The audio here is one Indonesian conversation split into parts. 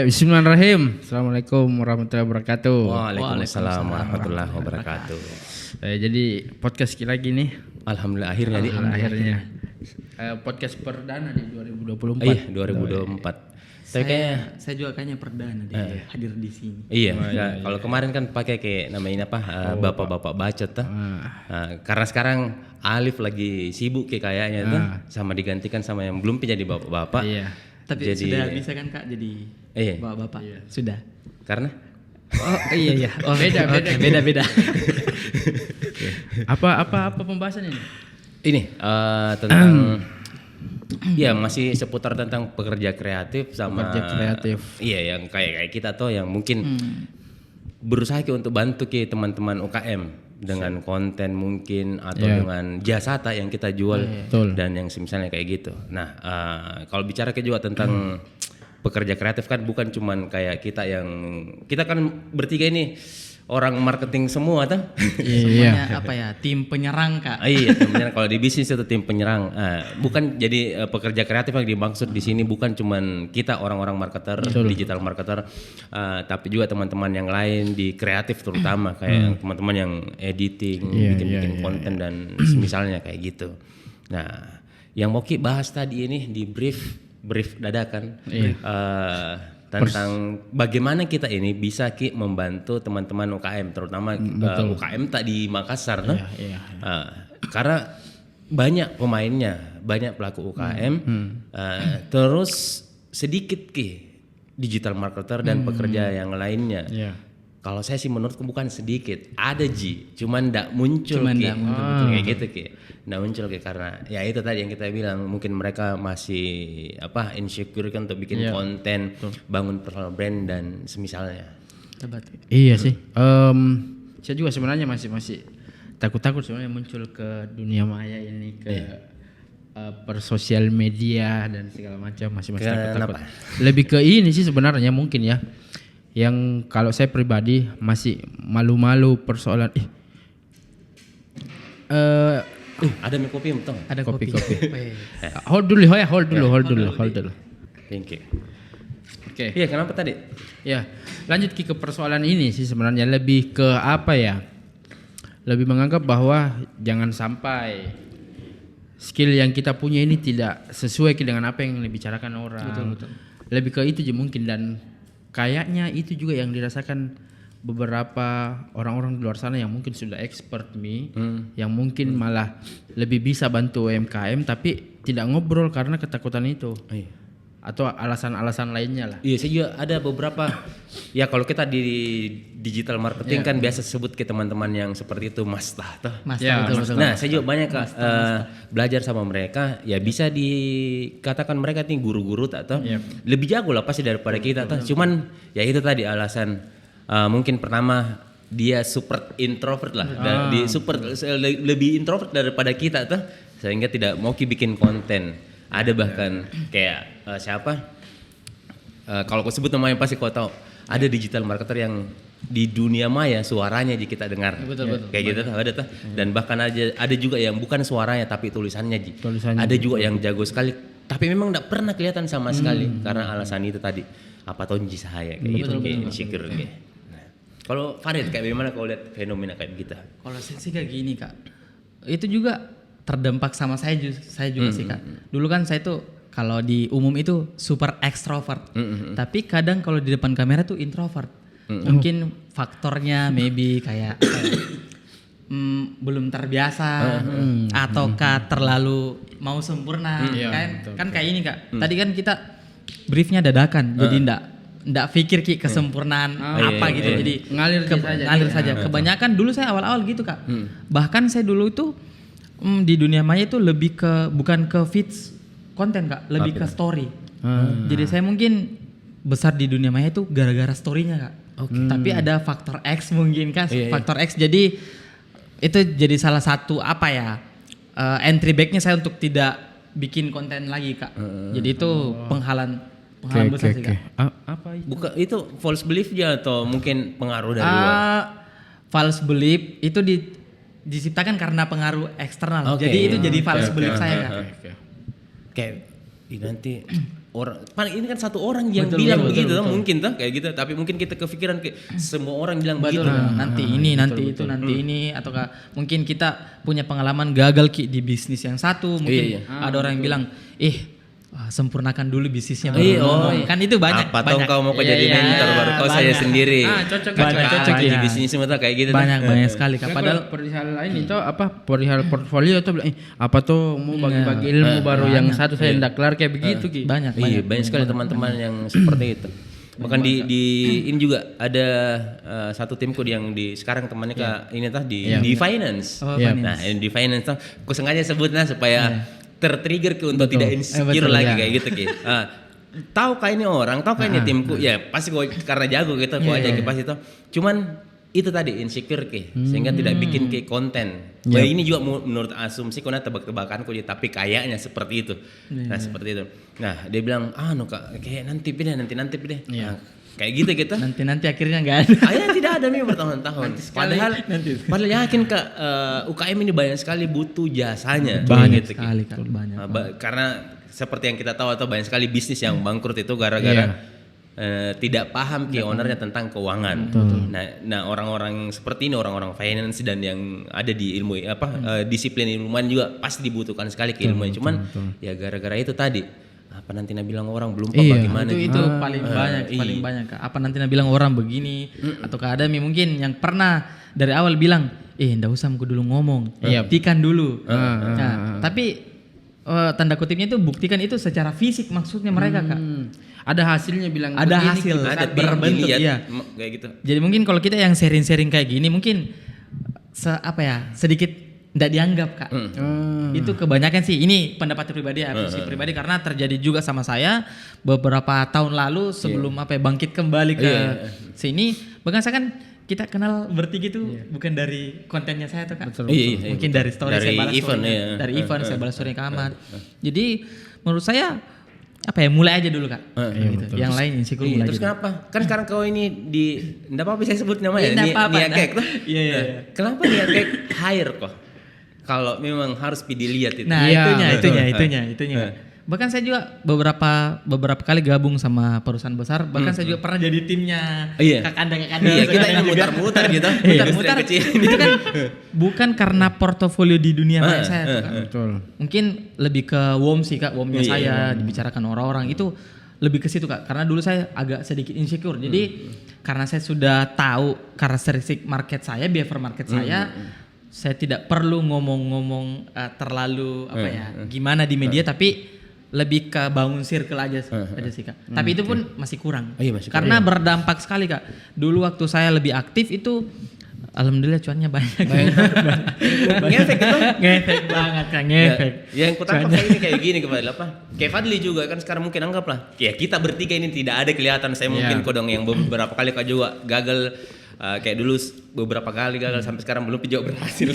Bismillahirrahmanirrahim. Assalamualaikum warahmatullahi wabarakatuh. Waalaikumsalam warahmatullahi wabarakatuh. Jadi podcast kita lagi nih. Alhamdulillah akhirnya Akhirnya. Podcast perdana di 2024. Iya 2024. Tapi kayaknya Saya juga kayaknya perdana deh hadir di sini. iya. Kalau kemarin kan pakai kayak namanya apa bapak-bapak bacot tuh. Karena sekarang Alif lagi sibuk kayaknya tuh, sama digantikan sama yang belum jadi bapak-bapak. Iya. Tapi sudah bisa kan Kak jadi bapak-bapak? Iya. Sudah. Karena Oh iya. Oh, Beda. beda. Apa pembahasan ini? ini tentang ya masih seputar tentang pekerja kreatif sama Pekerja kreatif. Iya yang kayak kita tuh yang mungkin berusaha untuk bantu teman-teman UKM dengan konten mungkin atau dengan jasa yang kita jual Betul. dan yang misalnya kayak gitu. Nah kalau bicara juga tentang pekerja kreatif kan bukan cuman kayak kita kan bertiga ini orang marketing semua tuh. Iya. Semuanya tim penyerang Kak. Iya, tim penyerang. Kalau di bisnis itu tim penyerang. Bukan jadi pekerja kreatif yang dimaksud di sini bukan cuman kita orang-orang marketer, digital marketer, tapi juga teman-teman yang lain di kreatif terutama kayak teman-teman yang editing, bikin konten dan misalnya kayak gitu. Nah, yang mau Ki bahas tadi ini di brief dadakan tentang bagaimana kita ini bisa Ki membantu teman-teman UKM terutama UKM tak di Makassar tuh. Karena banyak pemainnya, banyak pelaku UKM, terus sedikit Ki digital marketer dan pekerja yang lainnya. Kalau saya sih menurutku bukan sedikit, ada cuman ndak muncul Ki. Kayak gitu Ki. Ndak muncul Ki karena ya itu tadi yang kita bilang mungkin mereka masih insecure kan untuk bikin konten, bangun personal brand dan semisalnya. Iya sih. Saya juga sebenarnya masih takut sebenarnya muncul ke dunia maya ini per sosial media dan segala macam masih takut. Lebih ke ini sih sebenarnya mungkin ya. Yang kalau saya pribadi masih malu-malu persoalan Ada mie kopi betul? Ada kopi. hold dulu. Thank you. Oke. Iya, kenapa tadi? Ya, lanjut ke persoalan ini sih sebenarnya lebih ke apa ya? Lebih menganggap bahwa jangan sampai skill yang kita punya ini tidak sesuai dengan apa yang dibicarakan orang. Betul. Lebih ke itu aja mungkin dan kayaknya itu juga yang dirasakan beberapa orang-orang di luar sana yang mungkin sudah expert yang mungkin malah lebih bisa bantu UMKM tapi tidak ngobrol karena ketakutan itu. Atau alasan-alasan lainnya lah. Iya, saya juga ada beberapa ya kalau kita di digital marketing kan biasa sebut ke teman-teman yang seperti itu Mastah. Betul. Nah, saya juga banyak belajar sama mereka, ya bisa dikatakan mereka nih guru-guru atau lebih jago lah pasti daripada kita tuh. Cuman ya itu tadi alasan mungkin pertama dia super introvert lah, lebih introvert daripada kita tuh sehingga tidak mau bikin konten. Ada bahkan kayak kalau aku sebut namanya pasti kau tahu. Ada digital marketer yang di dunia maya suaranya aja kita dengar. Betul. Kayak gitu tuh ada tuh. Dan bahkan ada juga yang bukan suaranya tapi tulisannya ada juga yang jago sekali tapi memang enggak pernah kelihatan sama sekali karena alasan itu tadi. Apa tonji saya kayak gitu kayak insecure kayak. Nah, kalau Farid kayak bagaimana kau lihat fenomena kayak gitu? Kalau saya sih kayak gini Kak. Itu juga terdampak sama saya juga sih Kak. Dulu kan saya tuh kalau di umum itu super extrovert. Tapi kadang kalau di depan kamera tuh introvert. Mungkin faktornya maybe kayak belum terbiasa ataukah terlalu mau sempurna kan kayak ini Kak. Tadi kan kita briefnya dadakan jadi ndak pikir Ki kesempurnaan gitu. Jadi ngalir saja. Kebanyakan dulu saya awal-awal gitu Kak. Bahkan saya dulu itu di dunia maya itu lebih ke bukan ke feeds konten Kak, lebih ke story. Jadi saya mungkin besar di dunia maya itu gara-gara storynya Kak. Tapi ada faktor X mungkin kan, faktor X. Jadi itu jadi salah satu entry backnya saya untuk tidak bikin konten lagi Kak. Jadi itu penghalang besar sih Kak. Apa itu? Bukan itu false belief ya atau mungkin pengaruh dari luar? False belief itu diciptakan karena pengaruh eksternal. Jadi itu jadi false belief saya Kak. Kayak nanti orang paling ini kan satu orang yang bilang begitu mungkin tuh kayak gitu, tapi mungkin kita kepikiran kayak semua orang bilang begitu. Nanti ini, nanti itu, nanti ini, ataukah mungkin kita punya pengalaman gagal Ki di bisnis yang satu, mungkin ada orang yang bilang, sempurnakan dulu bisnisnya baru kan itu banyak. Apa tahu kau mau jadi mentor baru kau saya sendiri. Cocok di bisnis semua kayak gitu. Banyak sekali. Padahal perihal lain itu perihal portfolio itu apa tuh mau bagi-bagi ilmu baru yang satu saya tidak kelar kayak begitu Ki. Banyak sekali teman-teman yang seperti itu. Bahkan di ini juga ada satu timku yang di sekarang temannya ini di finance. Nah, di finance tuh aku sengaja sebutnya supaya tertrigger untuk tidak insecure lagi kayak gitu Ki. Tahu kayak ini orang, tahu kayak ini timku, ya pasti gue karena jago gitu, gue aja pas itu. Cuman itu tadi insecure Ki, sehingga tidak bikin Ki konten. Ya ini juga menurut asumsi karena tebak-tebakanku, tapi kayaknya seperti itu. Nah seperti itu. Nah dia bilang, Kak, kayak nanti pilih. Nah, kayak gitu kita. Nanti akhirnya nggak ada. Tidak ada nih bertahun-tahun. Padahal yakin Kak, UKM ini banyak sekali butuh jasanya. Banyak sekali Kak, banyak. Karena seperti yang kita tahu atau banyak sekali bisnis yang bangkrut itu gara-gara tidak paham Ki ownernya tentang keuangan. Nah orang-orang seperti ini, orang-orang finance dan yang ada di ilmu disiplin ilmuwan juga pasti dibutuhkan sekali keilmuan. Cuman ya gara-gara itu tadi. Apa nanti bilang orang belum bagaimana itu paling banyak Kak. Apa nanti bilang orang begini atau ada mungkin yang pernah dari awal bilang ndak usah aku dulu ngomong, buktikan dulu. Tapi tanda kutipnya itu buktikan itu secara fisik maksudnya mereka Kak. Ada hasilnya bilang ada hasil, ada berbentuk kayak gitu. Jadi mungkin kalau kita yang sharing kayak gini mungkin sedikit nggak dianggap Kak. Itu kebanyakan sih, ini pendapat pribadi pribadi karena terjadi juga sama saya beberapa tahun lalu sebelum bangkit kembali ke sini. Bahkan saya kan kita kenal bertiga tuh bukan dari kontennya saya tuh Kak. Mungkin dari story saya balas event story. Dari event saya balas story ke Ahmad. Jadi menurut saya mulai aja dulu Kak. Gitu. Yang lain insecure mulai. Terus kenapa? Kan sekarang kau ini enggak apa-apa saya sebut namanya Niakek tuh. Kenapa Niakek hire kok? Kalau memang harus dilihat itu. Nah, itunya. Bahkan saya juga beberapa kali gabung sama perusahaan besar, bahkan saya juga pernah jadi timnya kakanda. Iya, kita ini mutar-mutar gitu. Mutar-mutar. Itu kan bukan karena portofolio di dunia maya saya tuh, Kak. Betul. Mungkin lebih ke WOM sih Kak, WOM-nya saya dibicarakan orang-orang itu lebih ke situ Kak. Karena dulu saya agak sedikit insecure. Jadi karena saya sudah tahu karakteristik market saya, behavior market saya tidak perlu ngomong-ngomong terlalu gimana di media, tapi lebih ke bangun circle aja sih Kak. Tapi itu pun masih kurang. Karena berdampak sekali Kak. Dulu waktu saya lebih aktif itu alhamdulillah cuannya banyak. Ngefek gitu. Ngefek banget Kak, ngefek. Yang kutangkap kayak gini kembali kayak Fadli juga kan sekarang mungkin anggaplah. Ya kita bertiga ini tidak ada kelihatan, saya mungkin kodong yang beberapa kali Kak juga gagal. Kayak dulu beberapa kali gagal sampai sekarang belum juga berhasil.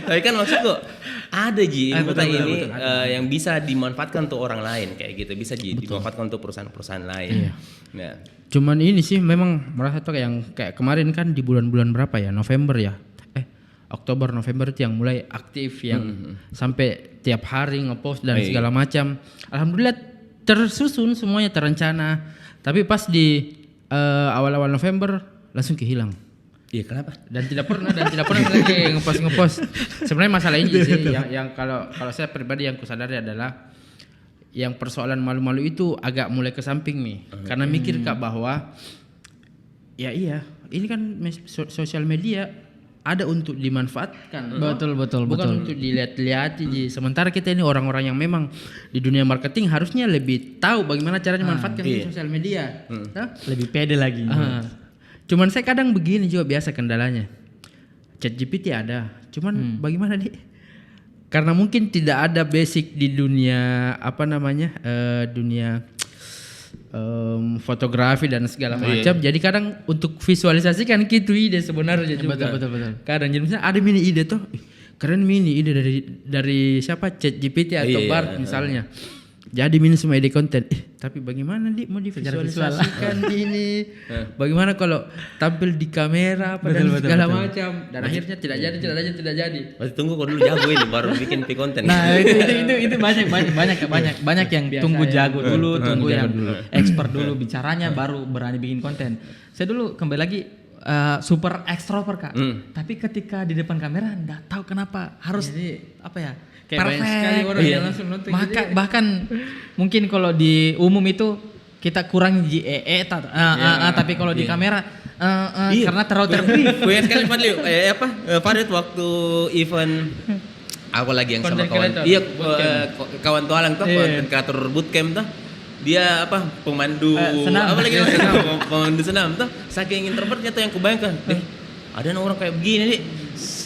Tapi kan maksudku ada ilmu ini yang bisa dimanfaatkan untuk orang lain kayak gitu, bisa dimanfaatkan untuk perusahaan-perusahaan lain. Nah, cuman ini sih memang merasa tuh kayak kemarin kan di bulan-bulan berapa ya, November ya, Oktober November itu yang mulai aktif yang sampai tiap hari ngepost dan segala macam. Alhamdulillah tersusun semuanya terencana. Tapi pas di awal-awal November langsung kehilang. Iya kenapa? Dan tidak pernah lagi ngepost. Sebenarnya masalah ini sih yang kalau saya pribadi yang kusadari adalah yang persoalan malu-malu itu agak mulai ke samping nih. Karena mikir Kak bahwa ini kan sosial media ada untuk dimanfaatkan. Betul. Bukan untuk dilihat-lihat. Sementara kita ini orang-orang yang memang di dunia marketing harusnya lebih tahu bagaimana caranya manfaatkan sosial media. Lebih pede lagi. Cuman saya kadang begini juga biasa kendalanya. ChatGPT ada, cuman bagaimana nih? Karena mungkin tidak ada basic di dunia dunia fotografi dan segala macam. Jadi kadang untuk visualisasikan gitu ide sebenarnya juga. Betul. Kadang jadi misalnya ada mini ide tuh, keren mini ide dari siapa? ChatGPT atau Bard misalnya. jadi minus semua ide konten. Tapi bagaimana mau divisualisasikan ini? Bagaimana kalau tampil di kamera dan segala macam? Dan akhirnya tidak jadi. Masih tunggu kok dulu jago ini baru bikin konten. Nah itu banyak yang tunggu jago dulu, tunggu yang expert dulu bicaranya baru berani bikin konten. Saya dulu kembali lagi super ekstrovert Kak. Tapi ketika di depan kamera enggak tahu kenapa harus kayak banyak sekali orang yang langsung nonton. Bahkan mungkin kalau di umum itu kita kurang tapi kalau di kamera karena terlalu terbrief. Banyak sekali Fadil waktu event aku lagi yang sama kawan. Iya kawan tualang tuh konten kreator bootcamp tuh. Dia pemandu senam. Pemandu senam tuh. Saking introvertnya tuh yang kubayangkan. Ada orang kayak begini nih.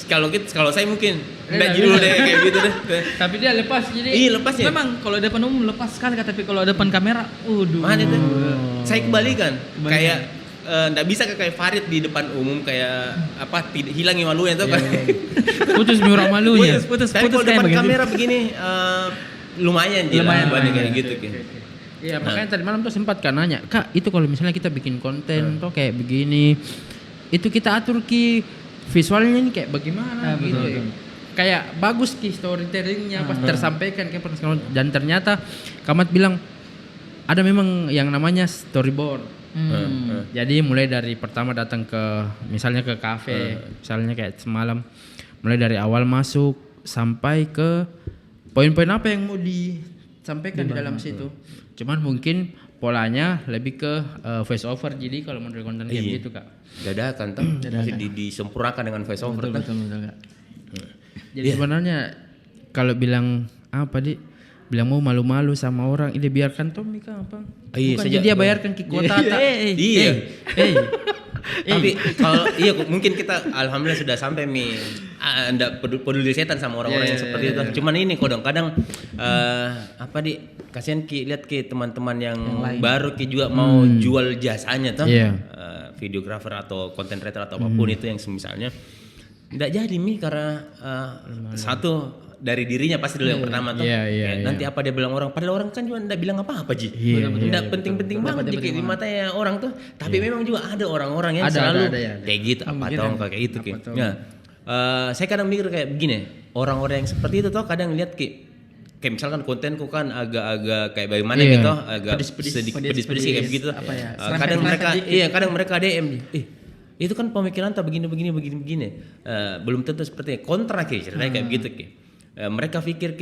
Kalau saya mungkin enggak dulu deh kayak gitu deh. Tapi dia lepas jadi. Iya lepas ya. Memang kalau depan umum lepas sekali tapi kalau depan kamera, mana itu? Saya kebalikan. Kayak enggak bisa kayak Farid di depan umum kayak hilangi malunya tuh kan. Putus miurang malunya. Putus kalau depan kamera begini lumayan kayak gitu. Iya makanya tadi malam tuh sempat kan nanya, Kak itu kalau misalnya kita bikin konten tuh kayak begini, itu kita atur visualnya ini kayak bagaimana gitu. Kayak bagus storytellingnya pas tersampaikan dan ternyata Kamat bilang ada memang yang namanya storyboard. Jadi mulai dari pertama datang misalnya ke kafe, misalnya kayak semalam, mulai dari awal masuk sampai ke poin-poin apa yang mau disampaikan di dalam situ. Cuman mungkin polanya lebih ke voice over. Jadi kalau menurut konten kayak gitu Kak. Dadakan tuh masih disempurnakan dengan voice over. Betul. Jadi sebenarnya kalau bilang bilang mau malu-malu sama orang, ini biarkan Tommy Kak apa? Bukan dia bayarkan ke kuota. Iya. Tapi kalau mungkin kita alhamdulillah sudah sampai enggak peduli setan sama orang-orang yang seperti itu. Cuman ini kadang kasihan lihat teman-teman yang baru juga mau jual jasanya tuh. Videographer atau content creator atau apapun itu yang semisalnya enggak jadi karena satu dari dirinya pasti dulu yang pertama tuh. Nanti apa dia bilang orang, padahal orang kan juga enggak bilang apa-apa enggak penting-penting banget di matanya orang tuh. Tapi memang juga ada orang-orang yang selalu kayak gitu kayak gitu saya kadang mikir kayak begini, orang-orang yang seperti itu tuh kadang lihat kayak misalkan kontenku kan agak kayak bagaimana gitu, agak sedikit pedis-pedis kayak begitu. Kadang mereka DM, itu kan pemikiran tak begini. Belum tentu seperti kontra ceritanya kayak begitu mereka pikir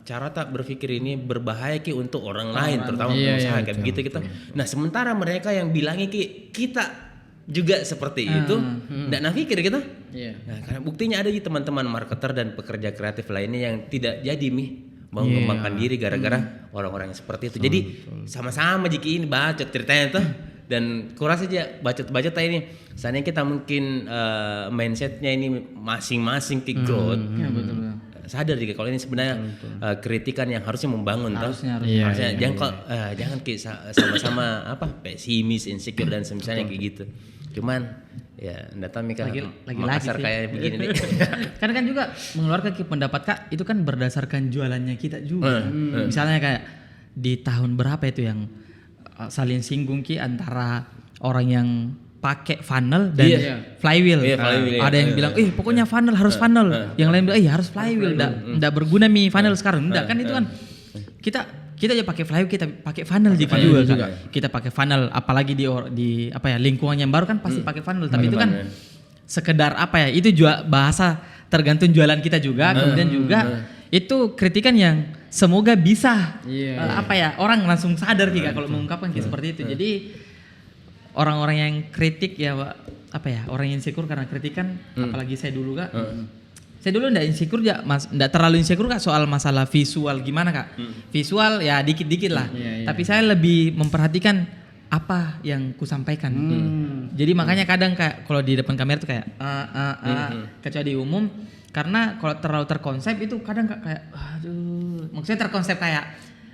cara tak berpikir ini berbahaya untuk orang lain, terutama pengusaha kayak begitu gitu. Nah sementara mereka yang bilangnya kita juga seperti itu, enggak pikir gitu. Nah, karena buktinya ada teman-teman marketer dan pekerja kreatif lainnya yang tidak jadi mengembangkan diri gara-gara orang-orang yang seperti itu. Jadi sama-sama jika ini bacot ceritanya tuh. Dan kurasa aja bacot-bacot ini seandainya kita mungkin mindsetnya ini masing-masing growth. Betul. Sadar juga kalau ini sebenarnya kritikan yang harusnya membangun harusnya jangan sama-sama pesimis, insecure dan semisalnya kayak gitu. Cuman enggak tahu Makassar kayak begini nih. Kan juga mengeluarkan pendapat Kak itu kan berdasarkan jualannya kita juga. Misalnya kayak di tahun berapa itu yang saling singgung antara orang yang pakai funnel dan flywheel. Ada yang bilang, pokoknya funnel harus funnel. Yang lain bilang, harus flywheel. Nggak berguna funnel sekarang. Nggak kan itu kan kita aja pakai flywheel, kita pakai funnel juga. Kita pakai funnel, apalagi di lingkungan yang baru kan pasti pakai funnel. Tapi itu kan sekedar itu juga bahasa tergantung jualan kita juga. Kemudian juga itu kritikan yang semoga bisa orang langsung sadar kalau mengungkapkan seperti itu. Jadi orang-orang yang kritik orang yang insecure karena kritikan, apalagi saya dulu Kak. Saya dulu enggak insecure enggak terlalu insecure Kak soal masalah visual gimana Kak. Visual ya dikit-dikit lah. Tapi saya lebih memperhatikan apa yang ku sampaikan. Jadi makanya kadang kalau di depan kamera tuh kayak kecuali di umum, karena kalau terlalu terkonsep itu kadang kayak maksudnya terkonsep kayak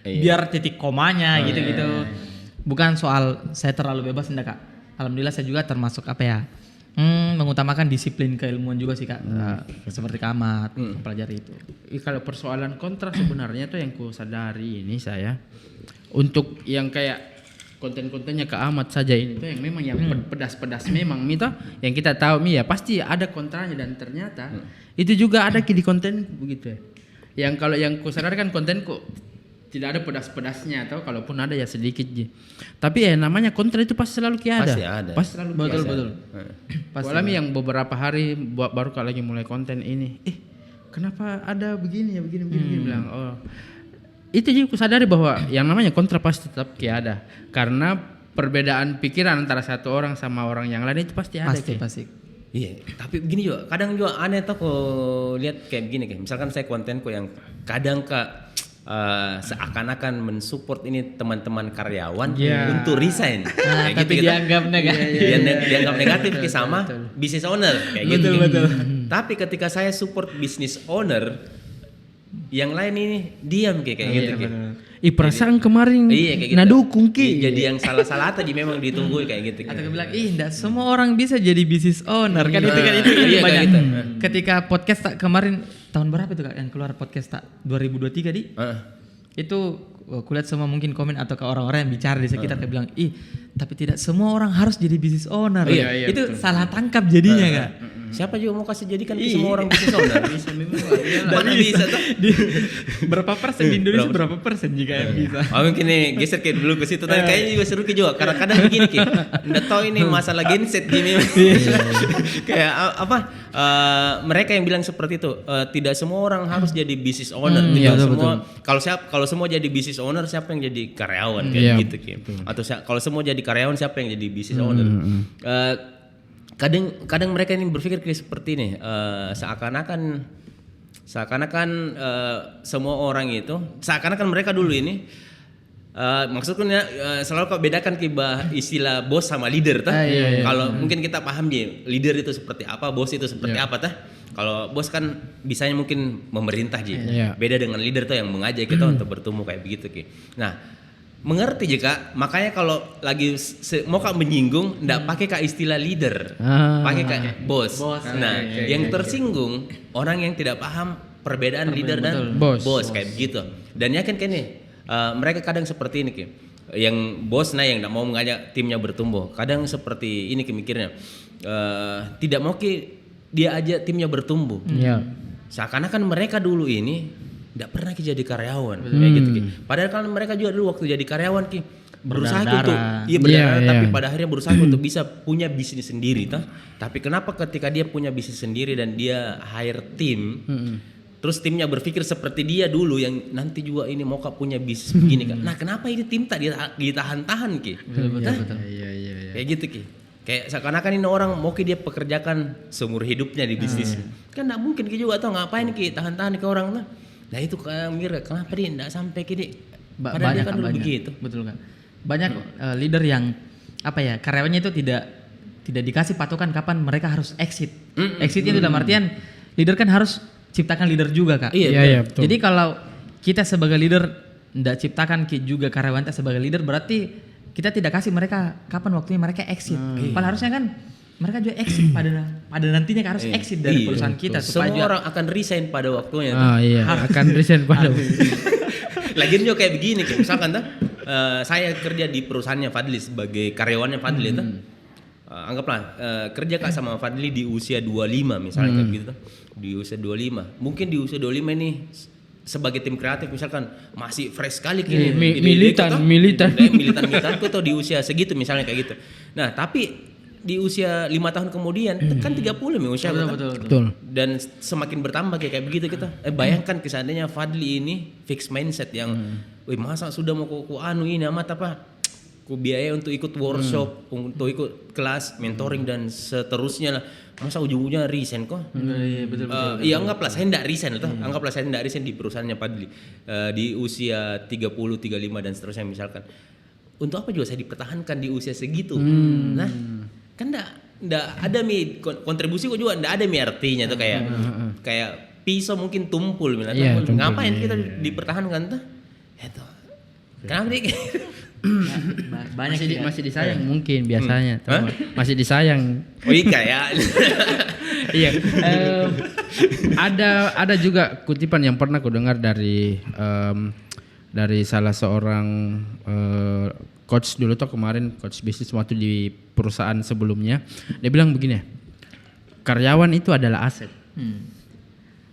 biar titik komanya gitu. Bukan soal saya terlalu bebas enggak Kak. Alhamdulillah saya juga termasuk Mengutamakan disiplin keilmuan juga sih Kak. Seperti Kamat mempelajari itu. Kalau persoalan kontra sebenarnya tuh yang ku sadari ini saya untuk yang kayak konten-kontennya ke Ahmad saja ini tuh yang memang yang pedas-pedas memang itu yang kita tahu ya pasti ada kontranya dan ternyata itu juga ada di konten begitu ya. Yang kalau yang ku sadar kan kontenku tidak ada pedas-pedasnya atau kalaupun ada ya sedikit je. Tapi ya namanya kontra itu pasti selalu ada. Pasti ada. Pasti selalu Betul. Pasti alami yang beberapa hari baru kalau lagi mulai konten ini, kenapa ada begini bilang, itu juga aku sadari bahwa yang namanya kontra pasti tetap ada. Karena perbedaan pikiran antara satu orang sama orang yang lain itu pasti ada. Pasti. Iya, tapi begini juga, kadang juga aneh tuh kok lihat kayak begini kayak misalkan saya kontenku yang kadang seakan-akan mensupport ini teman-teman karyawan untuk resign, kayak tapi gitu. dianggap negatif. Dianggap negatif sama business owner, kayak gitu. Betul. Tapi ketika saya support business owner, yang lain ini diam kayak gitu. Perasaan kemarin kayak gitu. dukung ki. Jadi yang salah-salah tadi memang ditunggu kayak gitu. Atau bilang, enggak semua orang bisa jadi business owner kan itu Iya, banyak. gitu. Ketika podcast tak kemarin tahun berapa itu Kak yang keluar podcast tak 2023 di? Itu kulihat semua mungkin komen atau ke orang-orang yang bicara di sekitar kayak bilang, tapi tidak semua orang harus jadi business owner. Iya, itu betul. salah tangkap jadinya Kak. Siapa juga mau kasih jadikan semua orang business owner? Bisa memang. Mana bisa tuh? Berapa persen di Indonesia berapa persen jika yang bisa? Mungkin nih geser kayak dulu ke situ. Tapi kayaknya juga seru juga. Karena kadang begini Ki. Nggak tahu ini masalah genset gini. Kayak apa? Mereka yang bilang seperti itu. Tidak semua orang harus jadi business owner. Tidak semua. Kalau semua jadi business owner, siapa yang jadi karyawan kayak gitu Ki. Atau kalau semua jadi karyawan, siapa yang jadi business owner? Kadang mereka ini berpikir kayak seperti ini, seakan-akan semua orang itu seakan-akan mereka dulu ini maksudnya selalu kau bedakan istilah bos sama leader Kalau mungkin kita paham leader itu seperti apa, bos itu seperti apa Kalau bos kan bisanya mungkin memerintah beda dengan leader tuh yang mengajak kita untuk bertumbuh kayak begitu Nah, mengerti jika makanya kalau lagi mau kak menyinggung ndak pakai kak istilah leader, pakai kak bos. Nah, yang tersinggung orang yang tidak paham perbedaan leader dan bos kayak begitu. Dan yakin kan nih mereka kadang seperti ini Ki. Yang bos yang ndak mau mengajak timnya bertumbuh. Kadang seperti ini mikirnya. Tidak mau dia ajak timnya bertumbuh. Seakan-akan mereka dulu ini tidak pernah jadi karyawan kayak gitu Ki. Padahal kan mereka juga dulu waktu jadi karyawan Ki berusaha untuk tapi pada akhirnya berusaha untuk bisa punya bisnis sendiri Tapi kenapa ketika dia punya bisnis sendiri dan dia hire tim terus timnya berpikir seperti dia dulu yang nanti juga ini mau punya bisnis begini kan. Nah, kenapa ini tim tak ditahan-tahan Ki? Iya. Kayak gitu Ki. Kayak seakan-akan ini orang mau dia pekerjakan seumur hidupnya di bisnis. Kan enggak mungkin Ki juga ngapain Ki tahan-tahan ke orang Nah itu mikir kenapa dia enggak sampai gini? Padahal dia kan dulu begitu. Betul kan. Banyak leader yang karyawannya itu tidak dikasih patokan kapan mereka harus exit. Exitnya itu dalam artian leader kan harus ciptakan leader juga Kak. Iya, betul. Jadi kalau kita sebagai leader enggak ciptakan juga karyawan kita sebagai leader berarti kita tidak kasih mereka kapan waktunya mereka exit. Padahal harusnya kan mereka juga exit pada nantinya harus exit dari perusahaan kita supaya semua orang akan resign pada waktunya. Akan resign pada. Lagian juga kayak begini, misalkan saya kerja di perusahaannya Fadli sebagai karyawannya Fadli anggaplah kerja Kak sama Fadli di usia 25 misalnya kayak gitu. Di usia 25. Mungkin di usia 25 ini sebagai tim kreatif misalkan masih fresh sekali militan tuh di usia segitu misalnya kayak gitu. Nah, tapi di usia 5 tahun kemudian kan 30 usia betul. Dan semakin bertambah kayak begitu kita. Bayangkan seandainya Fadli ini fix mindset yang masa sudah mau ku ini amat ku biaya untuk ikut workshop, untuk ikut kelas mentoring dan seterusnya lah. Masa ujung-ujungnya resign kok? Iya betul. Iya anggaplah saya enggak resign anggaplah saya enggak resign di perusahaannya Fadli di usia 30, 35 dan seterusnya misalkan. Untuk apa juga saya dipertahankan di usia segitu? Nah, kan enggak ada kontribusi kok juga enggak ada artinya tuh kayak pisau mungkin tumpul ngapain kita dipertahankan tuh? Itu. Kenapa nih? Banyak masih disayang mungkin biasanya. Masih disayang. Oh iya ya. Iya. Ada juga kutipan yang pernah aku dengar dari salah seorang coach dulu tuh kemarin, coach bisnis waktu di perusahaan sebelumnya. Dia bilang begini, karyawan itu adalah aset.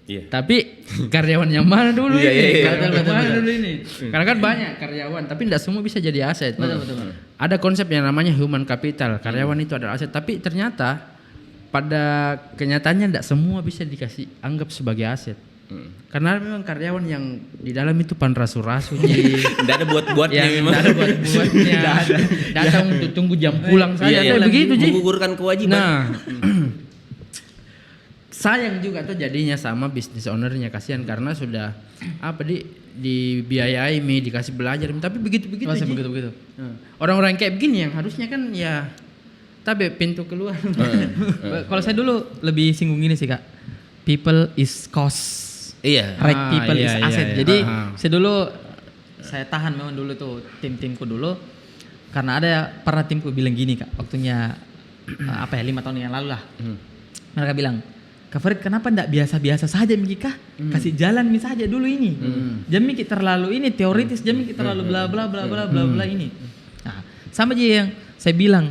Iya. Tapi karyawan yang mana dulu ini? Iya. Karyawan mana dulu ini? Karena kan banyak karyawan, tapi tidak semua bisa jadi aset. Betul. Ada konsep yang namanya human capital. Karyawan itu adalah aset, tapi ternyata pada kenyataannya tidak semua bisa dikasih anggap sebagai aset. Karena memang karyawan yang di dalam itu panrasu-rasu. Tidak ada buat-buatnya memang. Tidak ada buat-buatnya. Datang untuk tunggu jam pulang saja. Iya. Begitu Ji. Menggugurkan kewajiban. Nah, sayang juga tuh jadinya sama bisnis ownernya, kasihan karena sudah dibiayai dikasih belajar, tapi begitu-begitu. Begitu. Orang-orang kayak begini yang harusnya kan ya tapi pintu keluar. Kalau saya dulu lebih singgung ini sih Kak. People is cost. Iya. Right people is asset. Jadi saya tahan memang dulu tuh tim-timku dulu karena pernah timku bilang gini Kak, waktunya 5 tahun yang lalu lah. Mereka bilang, Kak Farid kenapa enggak biasa-biasa saja Miki kah? Kasih jalan saja dulu ini. Jangan Miki terlalu ini teoritis, jangan Miki terlalu bla bla bla bla bla bla ini. Nah, sama aja yang saya bilang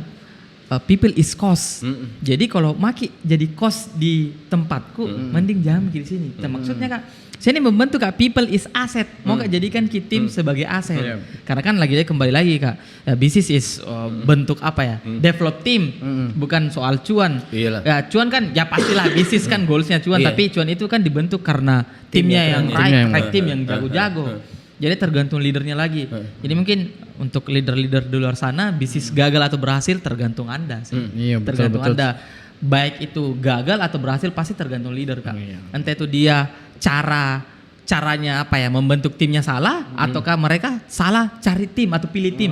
people is cost. Jadi kalau Maki jadi cost di tempatku, mending jangan Miki di sini. Maksudnya Kak, saya ini membentuk Kak, people is asset. Mau Kak jadikan tim sebagai aset. Karena kan lagi kembali lagi Kak, bisnis is bentuk apa ya? Develop tim, bukan soal cuan. Iyalah. Ya cuan kan ya pastilah bisnis kan goalsnya cuan, tapi cuan itu kan dibentuk karena timnya yang right tim yang jago-jago. Jadi tergantung leadernya lagi. Jadi mungkin untuk leader-leader di luar sana bisnis gagal atau berhasil tergantung Anda sih. Tergantung betul. Anda. Baik itu gagal atau berhasil pasti tergantung leader Kak. Entah itu dia caranya membentuk timnya salah ataukah mereka salah cari tim atau pilih tim.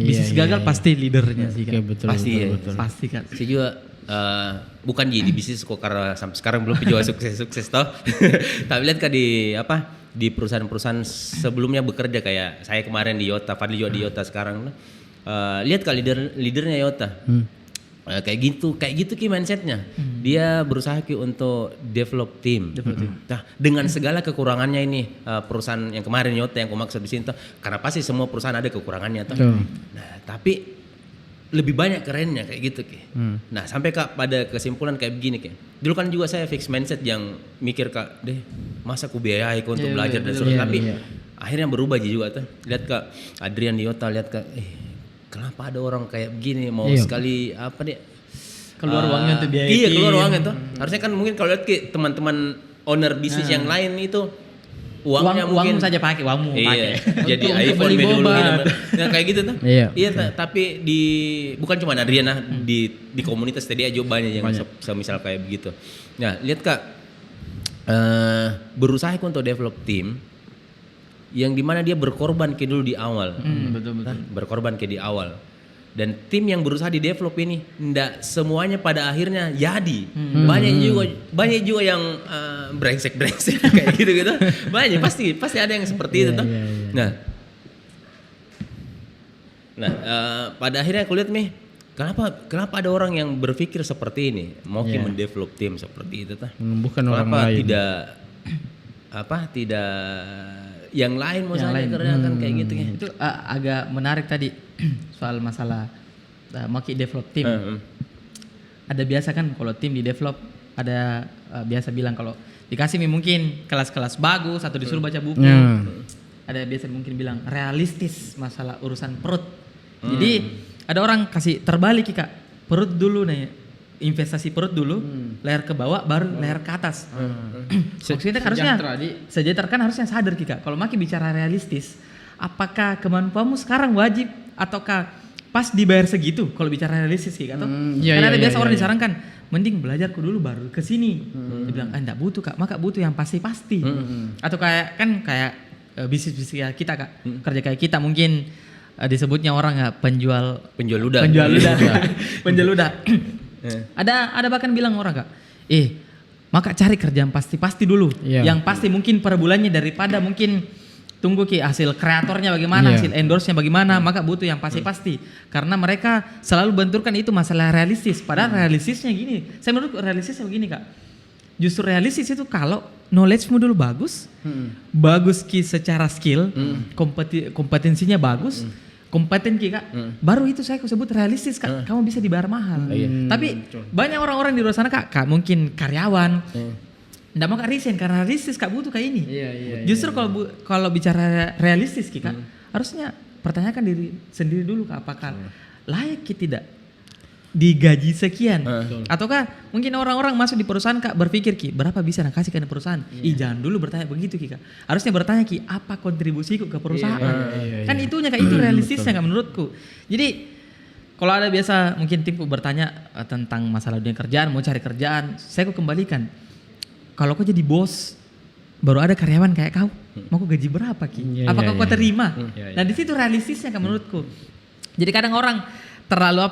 Bisnis gagal pasti leadernya sih Kak. Betul, betul. Pasti Kak. Saya juga bukan di bisnis kok karena sampai sekarang belum juga sukses toh. Tapi lihat Kak di perusahaan-perusahaan sebelumnya bekerja kayak saya kemarin di Yota, Fadli juga di Yota sekarang. Lihat Kak leadernya Yota. Kayak gitu Ki mindsetnya. Dia berusaha Ki untuk develop tim. Nah, dengan segala kekurangannya ini perusahaan yang kemarin Yota yang aku maksud di sini toh, karena pasti semua perusahaan ada kekurangannya toh. Nah, tapi lebih banyak kerennya kayak gitu Ki. Nah, sampai Kak pada kesimpulan kayak begini Ki. Dulu kan juga saya fix mindset yang mikir Kak, masa aku biayai untuk belajar dan sebagainya. Tapi akhirnya berubah juga tuh. Lihat Kak Adrian di Yota, lihat Kak, kenapa ada orang kayak begini mau sekali keluar uangnya untuk biaya. Iya, keluar uangnya tuh. Harusnya kan mungkin kalau lihat Ki teman-teman owner bisnis yang lain itu uangmu saja pakai, uangmu pakai. Jadi iPhone dulu gitu. Nah, kayak gitu tuh. Iya, tapi bukan cuma Adriana di komunitas tadi aja banyak yang semisal kayak begitu. Nah, lihat Kak berusaha untuk develop tim yang dimana dia berkorban ke dulu di awal. Betul. Berkorban ke di awal. Dan tim yang berusaha di develop ini ndak semuanya pada akhirnya jadi. Banyak juga yang brengsek kayak gitu. Banyak pasti ada yang seperti itu tuh. Nah, pada akhirnya aku lihat kenapa ada orang yang berpikir seperti ini, mau mendevelop tim seperti itu tuh. Menumbuhkan orang lain. Tidak yang lain mau saya kerjakan kayak gitu. Itu agak menarik tadi soal masalah mau develop tim. Ada biasa kan kalau tim di develop ada biasa bilang kalau dikasih mungkin kelas-kelas bagus atau disuruh baca buku. Ada biasa mungkin bilang realistis masalah urusan perut. Jadi ada orang kasih terbalik Kak, perut dulu nih. Investasi perut dulu, leher ke bawah baru leher ke atas. Maksudnya harusnya sejahtera kan harusnya sadar Kak. Kalau Maki bicara realistis, apakah kemampuanmu sekarang wajib ataukah pas dibayar segitu? Kalau bicara realistis Kak, karena ada biasa orang disarankan, mending belajarku dulu baru ke sini. Dia bilang, enggak butuh Kak, maka butuh yang pasti-pasti. Atau kayak bisnis kita Kak, kerja kayak kita mungkin disebutnya orang penjual ludah. Penjual ludah. Ada bahkan bilang orang Kak, maka cari kerjaan pasti dulu. Yang pasti mungkin per bulannya daripada mungkin tunggu ki hasil kreatornya bagaimana, hasil endorse-nya bagaimana, maka butuh yang pasti-pasti. Karena mereka selalu benturkan itu masalah realistis. Padahal realistisnya gini, saya menurut realistisnya begini Kak. Justru realistis itu kalau knowledge-mu dulu bagus, bagus ki secara skill, kompetensinya bagus, kompeten ki Kak, baru itu saya sebut realistis Kak, kamu bisa dibayar mahal. Tapi banyak orang-orang di luar sana Kak mungkin karyawan, nggak mau Kak resign karena realistis Kak butuh kayak ini. Justru kalau bicara realistis Kak, harusnya pertanyakan diri sendiri dulu Kak, apakah layak Ki tidak digaji sekian? Ataukah mungkin orang-orang masuk di perusahaan Kak berpikir Ki, berapa bisa nak kasih ke perusahaan? Jangan dulu bertanya begitu Ki Kak. Harusnya bertanya Ki, apa kontribusiku ke perusahaan? Kan itunya Kak, itu realistisnya Kak menurutku. Jadi kalau ada biasa mungkin timku bertanya tentang masalah dunia kerjaan, mau cari kerjaan, saya kembalikan. Kalau kau jadi bos, baru ada karyawan kayak kau, mau kau gaji berapa Ki? Apakah kau terima? Nah di situ realistisnya Kak menurutku. Jadi kadang orang terlalu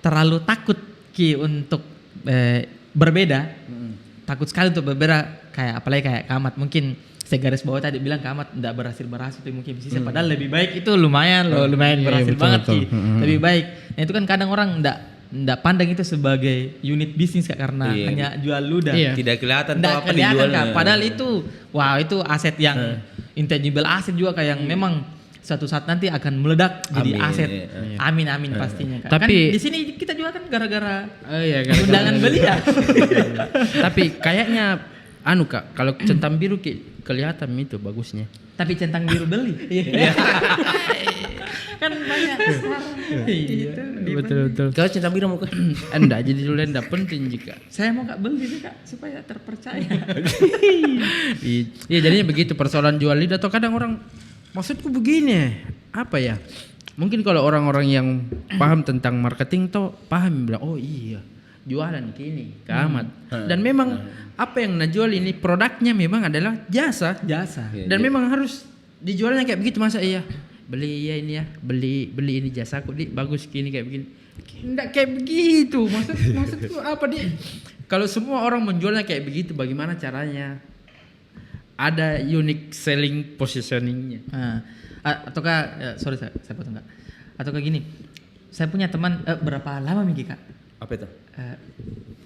terlalu takut Ki untuk berbeda, takut sekali untuk berbeda, kayak apalagi kayak Kamat. Mungkin saya garis bawah tadi bilang Kamat tidak berhasil itu mungkin bisnisnya, padahal lebih baik itu lumayan berhasil banget Ki, lebih baik. Nah itu kan kadang orang ndak pandang itu sebagai unit bisnis Kak, karena hanya jual ludah. Tidak kelihatan tuh apa kelihatan dijualnya. Kak. Padahal itu aset yang intangible aset juga Kak, yang memang suatu saat nanti akan meledak jadi aset. Amin pastinya Kak. Tapi kan di sini kita juga kan gara-gara undangan beliau. Tapi kayaknya Kak, kalau centang biru kelihatan itu bagusnya. Tapi centang biru beli. Kan banyak sekarang. Betul. Kalau cinta biru mau Enggak, jadi dulu enggak penting jika. Saya mau Kak beli sih Kak supaya terpercaya. Iya, jadinya begitu persoalan jual lidah. Atau kadang orang, maksudku begini, apa ya? Mungkin kalau orang-orang yang paham tentang marketing paham bilang, oh iya, jualan kini Kamat. Dan memang apa yang jual ini produknya memang adalah jasa. Dan memang harus dijualnya kayak begitu. Masa iya beli beli ini jasaku bagus gini kayak begini. Enggak kayak begitu. Maksudku apa dia? Kalau semua orang menjualnya kayak begitu, bagaimana caranya? Ada unique selling positioningnya. Ataukah sorry saya potong Kak. Ataukah gini, saya punya teman berapa lama Miki Kak? Apa itu?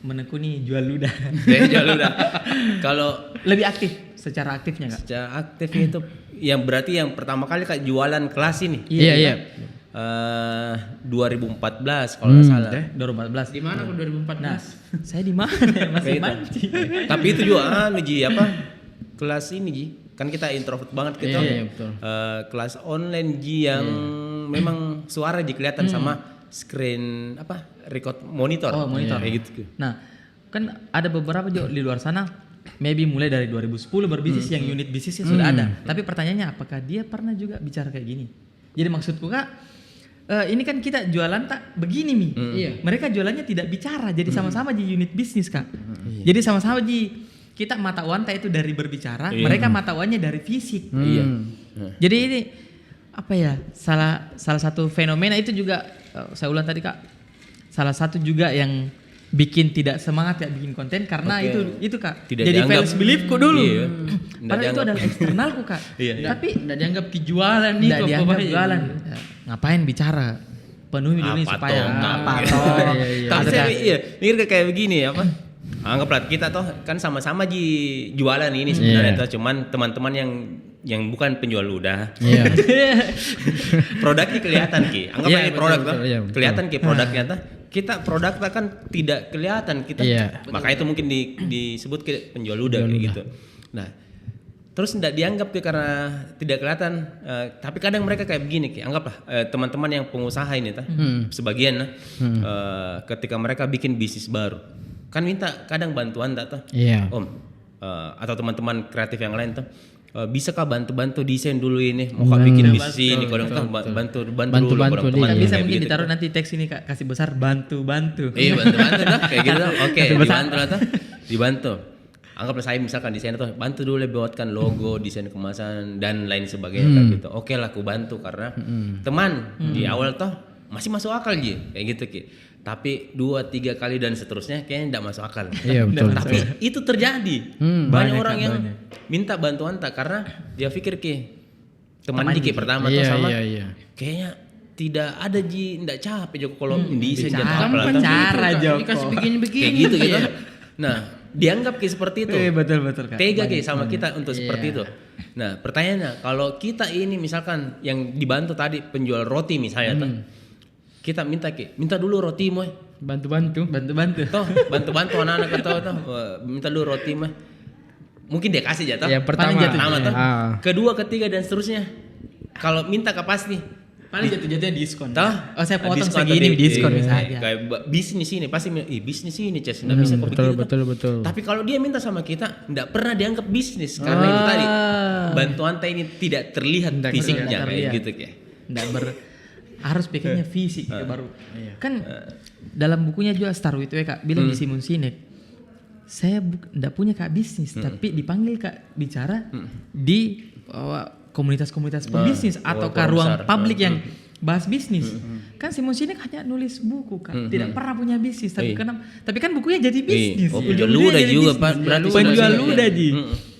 Menekuni jual ludah. Jual ludah. Kalau lebih aktif, secara aktifnya Kak? Secara aktifnya itu yang berarti yang pertama kali Kak jualan kelas ini. Iya. 2014 kalau nggak salah. 2014. Di mana kok 2014? Nah, saya di mana? Masih mancing. Tapi itu juga kelas ini Ji. Kan kita introvert banget gitu. Iya, betul. Kelas online Ji yang memang suara Ji kelihatan sama screen record monitor. Oh, monitor. Kayak gitu. Nah, kan ada beberapa juga di luar sana, maybe mulai dari 2010 berbisnis yang unit bisnisnya sudah ada. Tapi pertanyaannya apakah dia pernah juga bicara kayak gini? Jadi maksudku Kak, ini kan kita jualan tak begini Mi. Mereka jualannya tidak bicara, jadi sama-sama di unit bisnis Kak. Jadi sama-sama kita mata uang itu dari berbicara, mereka mata uangnya dari fisik. Jadi ini apa ya? Salah satu fenomena itu juga saya ulang tadi Kak. Salah satu juga yang bikin tidak semangat ya bikin konten karena itu Kak. Tidak jadi dianggap, fans beliefku dulu. Padahal itu adalah eksternalku Kak. Tapi enggak dianggap jualan nih kok. Dianggap jualan. Ngapain bicara? Penuhi dulu supaya Tapi saya mikir kayak begini anggaplah kita kan sama-sama jualan ini sebenarnya cuman teman-teman yang bukan penjual ludah. Produknya kelihatan Ki. Anggaplah ini produk kelihatan Ki produknya kita produknya kan tidak kelihatan kita. Maka itu mungkin disebut penjual ludah kayak gitu. Nah, terus tidak dianggap Ki karena tidak kelihatan. Tapi kadang mereka kayak begini Ki. Anggaplah teman-teman yang pengusaha ini sebagian ketika mereka bikin bisnis baru kan minta kadang bantuan Om atau teman-teman kreatif yang lain bisakah bantu desain dulu ini mau Kak bikin bisnis ini kalau bantu dulu teman-teman bisa mungkin ditaruh nanti teks ini Kak kasih besar bantu bantu kayak gitu oke dibantu anggaplah saya misalkan desain bantu dulu buatkan logo desain kemasan dan lain sebagainya kayak gitu oke lah aku bantu karena teman di awal masih masuk akal kayak gitu Ki. Tapi 2-3 kali dan seterusnya kayaknya tidak masuk akal. Iya betul. Tapi itu terjadi. Banyak orang yang minta bantuan karena dia pikir Ki teman dikit pertama tuh Iya, sama iya. kayaknya tidak ada tidak capek Joko kalau bisa jadi Gampang apa cara Joko. Dikasih begini-begini. kayak gitu gitu. Nah, dianggap kayak seperti itu. Betul Kak. Tega kayak sama kita untuk seperti itu. Nah, pertanyaannya kalau kita ini misalkan yang dibantu tadi penjual roti misalnya tuh, kita minta dulu roti moy. Bantu-bantu. Toh, bantu anak-anak atau toh minta dulu roti mah. Mungkin dia kasih jatuh. Yang pertama. Toh. Ah. Kedua, ketiga dan seterusnya. Kalau minta ke pasti. Paling jatuh-jatuhnya diskon. Toh, Oh saya potong diskon segini tadi. diskon Iya, misalnya. Kayak bisnis ini pasti bisnis ini Ces, enggak bisa kok begitu. Betul. Tapi kalau dia minta sama kita enggak pernah dianggap bisnis karena itu tadi bantuan teh ini tidak terlihat fisiknya kayak gitu kayak. Harus pikirnya fisik baru. Kan dalam bukunya juga Start With Why Kak bilang di Simon Sinek. Saya enggak punya Kak bisnis tapi dipanggil Kak bicara di komunitas-komunitas pembisnis atau ke ruang publik yang bahas bisnis. Kan Simon Sinek hanya nulis buku Kak, tidak pernah punya bisnis tapi kan bukunya jadi bisnis. Penjual ludah juga Pak, berarti penjual ludah ji.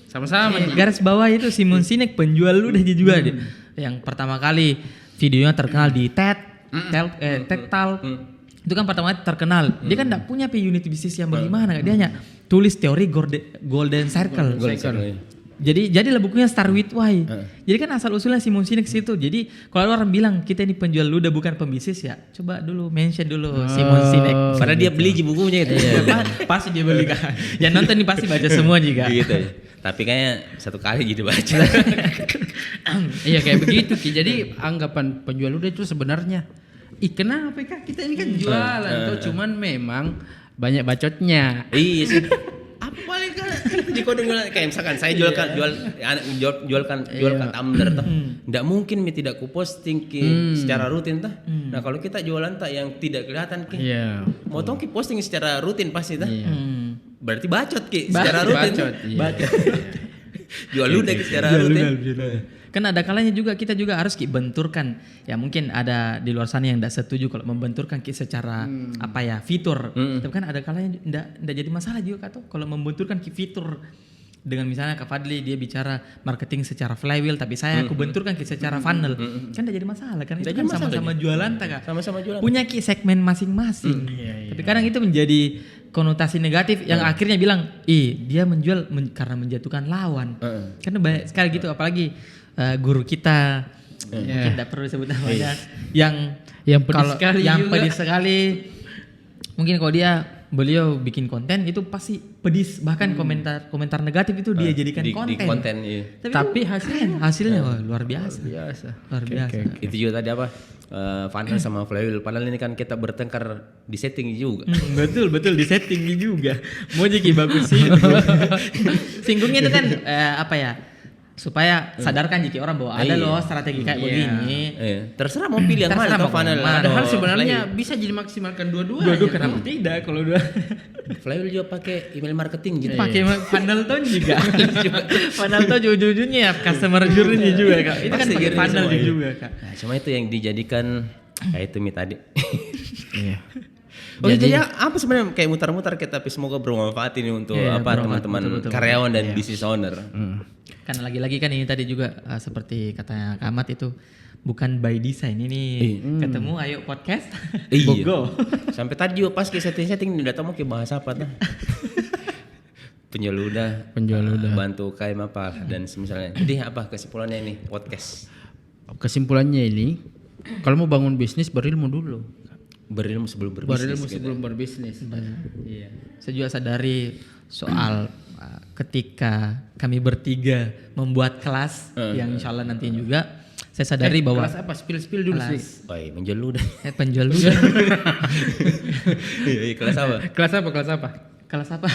Sama-sama. Garis bawah itu Simon Sinek penjual ludah juga dia. Yang pertama kali videonya terkenal di TED Talk. Itu kan pertama kali terkenal. Dia kan enggak punya unit bisnis yang bagaimana. Dia hanya tulis teori Golden Circle. Jadilah bukunya Start With Why. Jadi kan asal usulnya Simon Sinek situ. Jadi kalau orang bilang kita ini penjual ludah bukan pembisnis ya, coba dulu mention dulu Simon Sinek. Padahal dia beli bukunya itu. Pasti dia beli kan. Yang nonton ini pasti baca semua juga. Gitu. Tapi kayaknya satu kali jadi baca. Iya kayak begitu Ki. Jadi anggapan penjual ludah itu sebenarnya kenapa Kak? Kita ini kan jualan tuh cuman memang banyak bacotnya. Iya sih. Apa kan di kode kayak misalkan saya jualkan tumbler tuh. Enggak mungkin tidak ku posting secara rutin tuh. Nah, kalau kita jualan tak yang tidak kelihatan Ki. Iya. Motong Ki posting secara rutin pasti tuh. Berarti bacot Ki secara rutin. Bacot. Jual ludah secara rutin. Kan ada kalanya juga kita juga harus benturkan. Ya mungkin ada di luar sana yang tidak setuju kalau membenturkan secara fitur. Tapi kan ada kalanya tidak jadi masalah juga Kak, kalau membenturkan fitur dengan misalnya Kak Fadli dia bicara marketing secara flywheel tapi aku benturkan secara funnel. Kan tidak jadi masalah kan itu kan sama-sama jualan tak Kak. Sama-sama jualan. Punya segmen masing-masing. Tapi kadang itu menjadi konotasi negatif yang akhirnya bilang, dia menjual karena menjatuhkan lawan. Karena banyak sekali gitu apalagi guru kita mungkin tidak perlu sebut namanya yang pedis sekali mungkin kalau beliau bikin konten itu pasti pedis bahkan komentar negatif itu dia jadikan konten. Tapi hasilnya luar biasa. Itu juga tadi funnel sama flywheel padahal ini kan kita bertengkar di setting juga. Betul di setting juga mau jadi bagus sih. Singgungnya itu kan supaya sadarkan jika orang bahwa ada loh strategi kayak begini. Terserah mau pilih yang mana tuh funnel. Padahal sebenarnya bisa jadi maksimalkan dua-duanya. Kenapa tidak kalau dua? Flywheel juga pakai email marketing gitu. Pakai funnel tone juga. Funnel tone ujung-ujungnya ya customer journey juga Kak. Itu kan pakai funnel juga Kak. Nah, cuma itu yang dijadikan kayak itu tadi. Iya. Jadi apa sebenarnya kayak mutar-mutar tapi semoga bermanfaat ini untuk teman-teman karyawan dan business owner. Karena lagi-lagi kan ini tadi juga seperti katanya Kamat itu bukan by design ini ketemu ayo podcast. Bogo. Sampai tadi juga pas ke setting udah tahu mau bahas apa tuh. Penjual ludah, bantu UKM apa dan semisalnya. Jadi apa kesimpulannya ini podcast? Kesimpulannya ini kalau mau bangun bisnis berilmu dulu. Berilmu sebelum berbisnis. Iya. Saya juga sadari soal ketika kami bertiga membuat kelas yang insya Allah nanti juga saya sadari bahwa kelas apa spill dulu sih. Penjual ludah. Penjual ludah. Kelas apa? Kelas apa?